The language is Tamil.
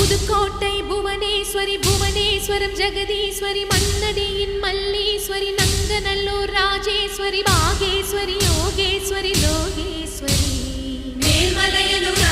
புதுக்கோட்டை புவனேஸ்வரி புவனேஸ்வரம் ஜெகதீஸ்வரி மன்னடியின் மல்லீஸ்வரி நங்கநல்லூர் ராஜேஸ்வரி பாகேஸ்வரி யோகேஸ்வரி லோகேஸ்வரி மேல்மலையனூர்